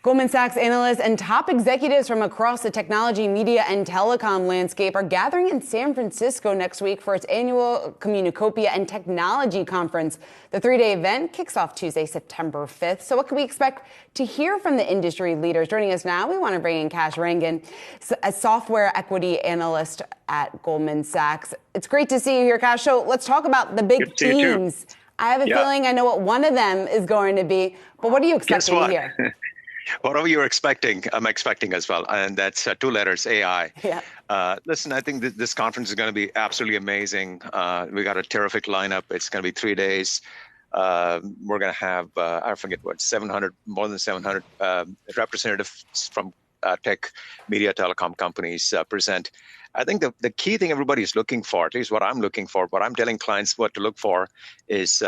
Goldman Sachs analysts and top executives from across the technology, media, and telecom landscape are gathering in San Francisco next week for its annual Communacopia and Technology Conference. The three-day event kicks off Tuesday, September 5th. So what can we expect to hear from the industry leaders? Joining us now, we want to bring in Kash Rangan, a software equity analyst at Goldman Sachs. It's great to see you here, Kash. So let's talk about the big themes. I have a feeling I know what one of them is going to be, but what are you expecting to hear? Whatever you're expecting, I'm expecting as well. And that's two letters, AI. Yeah. Listen, I think this conference is going to be absolutely amazing. We got a terrific lineup. It's going to be 3 days. We're going to have, I forget what, more than 700 representatives from tech, media, telecom companies present. I think the key thing everybody's looking for, at least what I'm looking for, what I'm telling clients what to look for is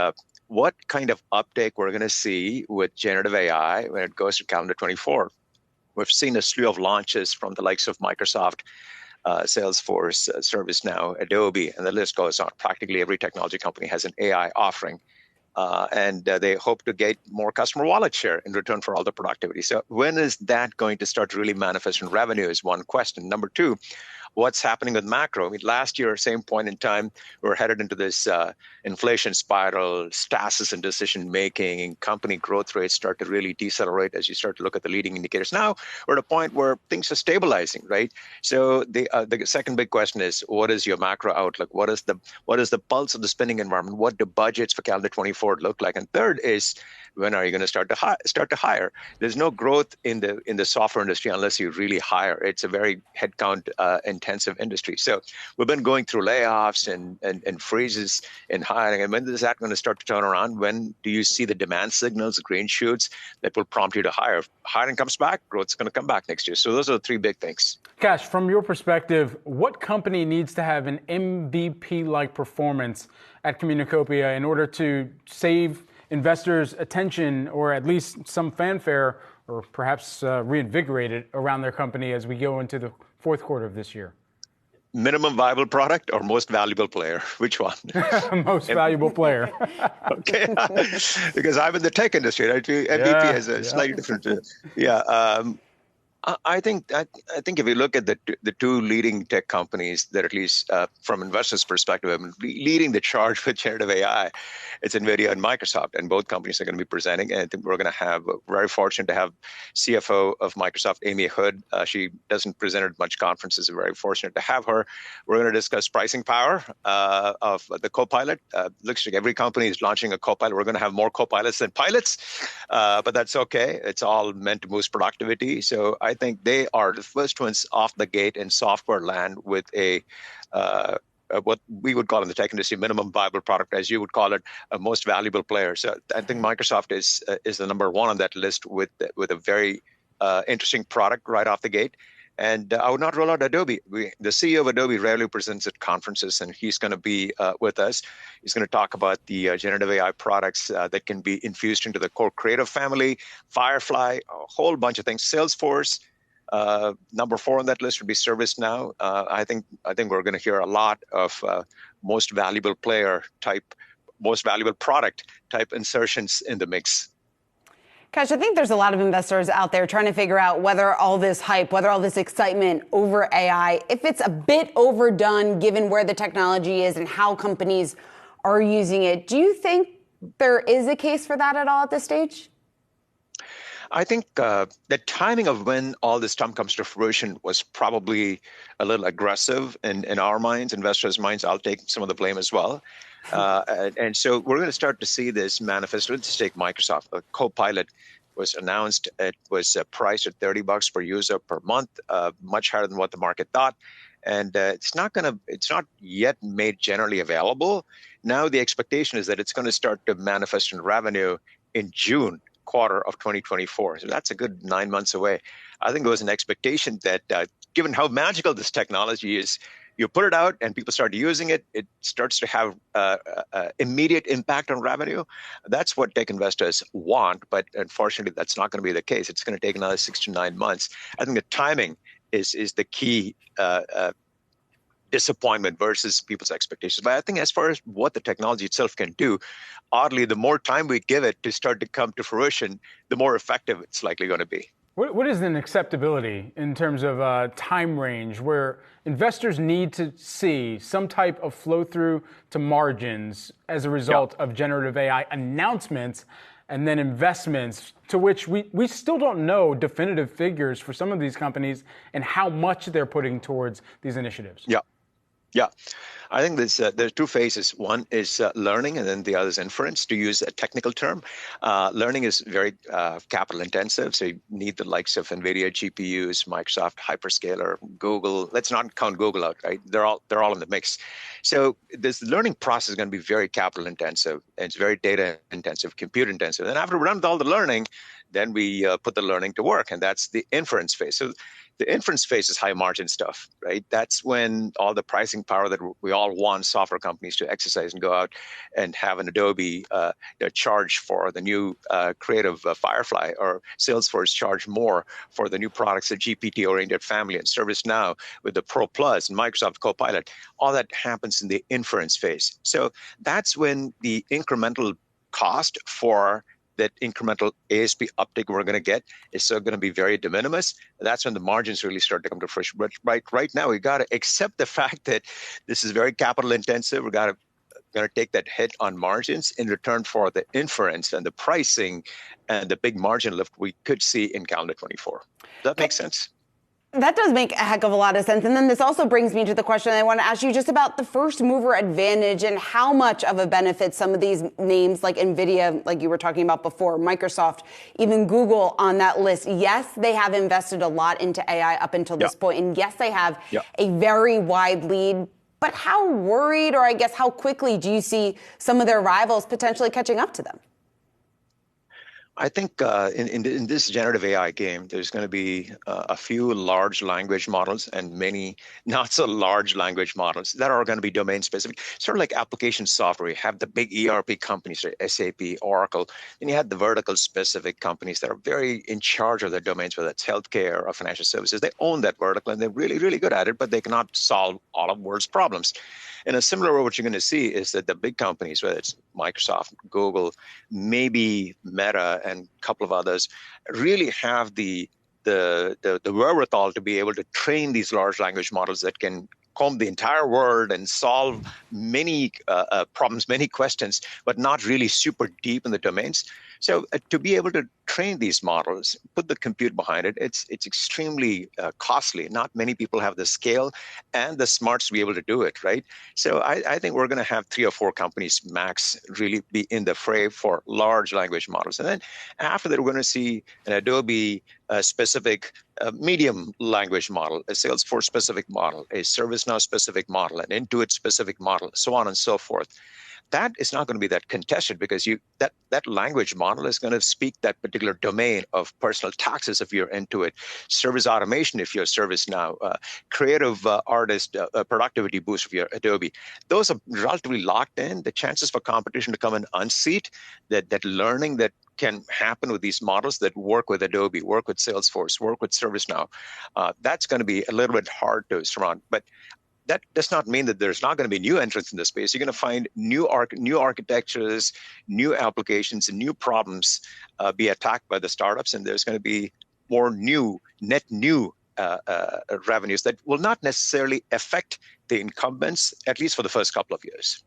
what kind of uptake we're going to see with generative AI when it goes to calendar 24. We've seen a slew of launches from the likes of Microsoft, Salesforce, ServiceNow, Adobe, and the list goes on. Practically every technology company has an AI offering. And they hope to get more customer wallet share in return for all the productivity. So when is that going to start to really manifest in revenue is one question. Number two, what's happening with macro? I mean, last year, same point in time, we were headed into this inflation spiral, stasis in decision-making, and company growth rates start to really decelerate as you start to look at the leading indicators. Now, we're at a point where things are stabilizing, right? So the second big question is, what is your macro outlook? What is the pulse of the spending environment? What do budgets for calendar 24 look like? And third is, when are you going to start to hire? There's no growth in the software industry unless you really hire. It's a very headcount intensive industry. So we've been going through layoffs and freezes in hiring. And when is that going to start to turn around? When do you see the demand signals, green shoots that will prompt you to hire? If hiring comes back, growth's going to come back next year. So those are the three big things. Kash, from your perspective, what company needs to have an MVP-like performance at Communacopia in order to save investors' attention, or at least some fanfare, or perhaps reinvigorate it around their company as we go into the fourth quarter of this year? Minimum viable product or most valuable player? Which one? Most valuable player. Okay, because I'm in the tech industry, right? MVP has a slightly different. I think if you look at the two leading tech companies that, at least from investors' perspective, have been leading the charge with generative AI, it's NVIDIA and Microsoft, and both companies are going to be presenting. And I think we're going to have, very fortunate to have CFO of Microsoft, Amy Hood. She doesn't present at much conferences. We're very fortunate to have her. We're going to discuss pricing power of the Copilot. Looks like every company is launching a Copilot. We're going to have more Copilots than pilots, but that's okay. It's all meant to boost productivity. So I think they are the first ones off the gate in software land with a what we would call in the tech industry minimum viable product, as you would call it, a most valuable player. So I think Microsoft is the number one on that list with a very interesting product right off the gate. And I would not rule out Adobe. The CEO of Adobe rarely presents at conferences, and he's going to be with us. He's going to talk about the generative AI products that can be infused into the core creative family, Firefly, a whole bunch of things. Salesforce. Number 4 on that list would be ServiceNow. I think we're going to hear a lot of most valuable player type, most valuable product type insertions in the mix. Kash, I think there's a lot of investors out there trying to figure out whether all this hype, whether all this excitement over AI, if it's a bit overdone given where the technology is and how companies are using it. Do you think there is a case for that at all at this stage? I think the timing of when all this stuff comes to fruition was probably a little aggressive in our minds, investors' minds. I'll take some of the blame as well. And so we're going to start to see this manifest. Let's just take Microsoft. A Copilot was announced. It was priced at $30 per user per month, much higher than what the market thought. And it's not yet made generally available. Now the expectation is that it's going to start to manifest in revenue in June quarter of 2024. So that's a good 9 months away. I think there was an expectation that given how magical this technology is, you put it out and people start using it, it starts to have immediate impact on revenue. That's what tech investors want, but unfortunately, that's not going to be the case. It's going to take another 6 to 9 months. I think the timing is the key disappointment versus people's expectations. But I think as far as what the technology itself can do, oddly, the more time we give it to start to come to fruition, the more effective it's likely going to be. What is an acceptability in terms of time range where investors need to see some type of flow through to margins as a result of generative AI announcements and then investments, to which we still don't know definitive figures for some of these companies and how much they're putting towards these initiatives? Yeah, I think there's two phases. One is learning, and then the other is inference, to use a technical term. Learning is very capital intensive, so you need the likes of NVIDIA GPUs, Microsoft hyperscaler, Google. Let's not count Google out, right? They're all in the mix. So this learning process is going to be very capital intensive, and it's very data intensive, compute intensive. And after we're done with all the learning, then we put the learning to work, and that's the inference phase. So the inference phase is high margin stuff, right? That's when all the pricing power that we all want software companies to exercise and go out and have an Adobe charge for the new creative Firefly, or Salesforce charge more for the new products, the GPT-oriented family, and ServiceNow with the Pro Plus and Microsoft Copilot. All that happens in the inference phase. So that's when the incremental cost for that incremental ASP uptick we're going to get is still going to be very de minimis. That's when the margins really start to come to fruition. But right now, we got to accept the fact that this is very capital intensive. We're going to take that hit on margins in return for the inference and the pricing and the big margin lift we could see in calendar 24. Does that make sense? That does make a heck of a lot of sense. And then this also brings me to the question I want to ask you just about the first mover advantage and how much of a benefit some of these names like NVIDIA, like you were talking about before, Microsoft, even Google on that list. Yes, they have invested a lot into AI up until this point. And yes, they have a very wide lead. But how worried, or I guess how quickly, do you see some of their rivals potentially catching up to them? I think in this generative AI game, there's going to be a few large language models and many not so large language models that are going to be domain specific. Sort of like application software. You have the big ERP companies, like SAP, Oracle. Then you have the vertical specific companies that are very in charge of their domains, whether it's healthcare or financial services. They own that vertical and they're really, really good at it, but they cannot solve all of world's problems. In a similar way, what you're going to see is that the big companies, whether it's Microsoft, Google, maybe Meta, and a couple of others, really have the wherewithal to be able to train these large language models that can comb the entire world and solve many problems, many questions, but not really super deep in the domains. So to be able to train these models, put the compute behind it, it's extremely costly. Not many people have the scale and the smarts to be able to do it, right? So I think we're going to have 3 or 4 companies max really be in the fray for large language models. And then after that, we're going to see an Adobe specific medium language model, a Salesforce specific model, a ServiceNow specific model, an Intuit specific model, so on and so forth. That is not going to be that contested because that language model is going to speak that particular domain of personal taxes if you're Intuit, service automation if you're ServiceNow, creative artist productivity boost if you're Adobe. Those are relatively locked in. The chances for competition to come and unseat that learning that can happen with these models that work with Adobe, work with Salesforce, work with ServiceNow, that's going to be a little bit hard to surround. But that does not mean that there's not going to be new entrants in this space. You're going to find new architectures, new applications, and new problems be attacked by the startups, and there's going to be more net new revenues that will not necessarily affect the incumbents, at least for the first couple of years.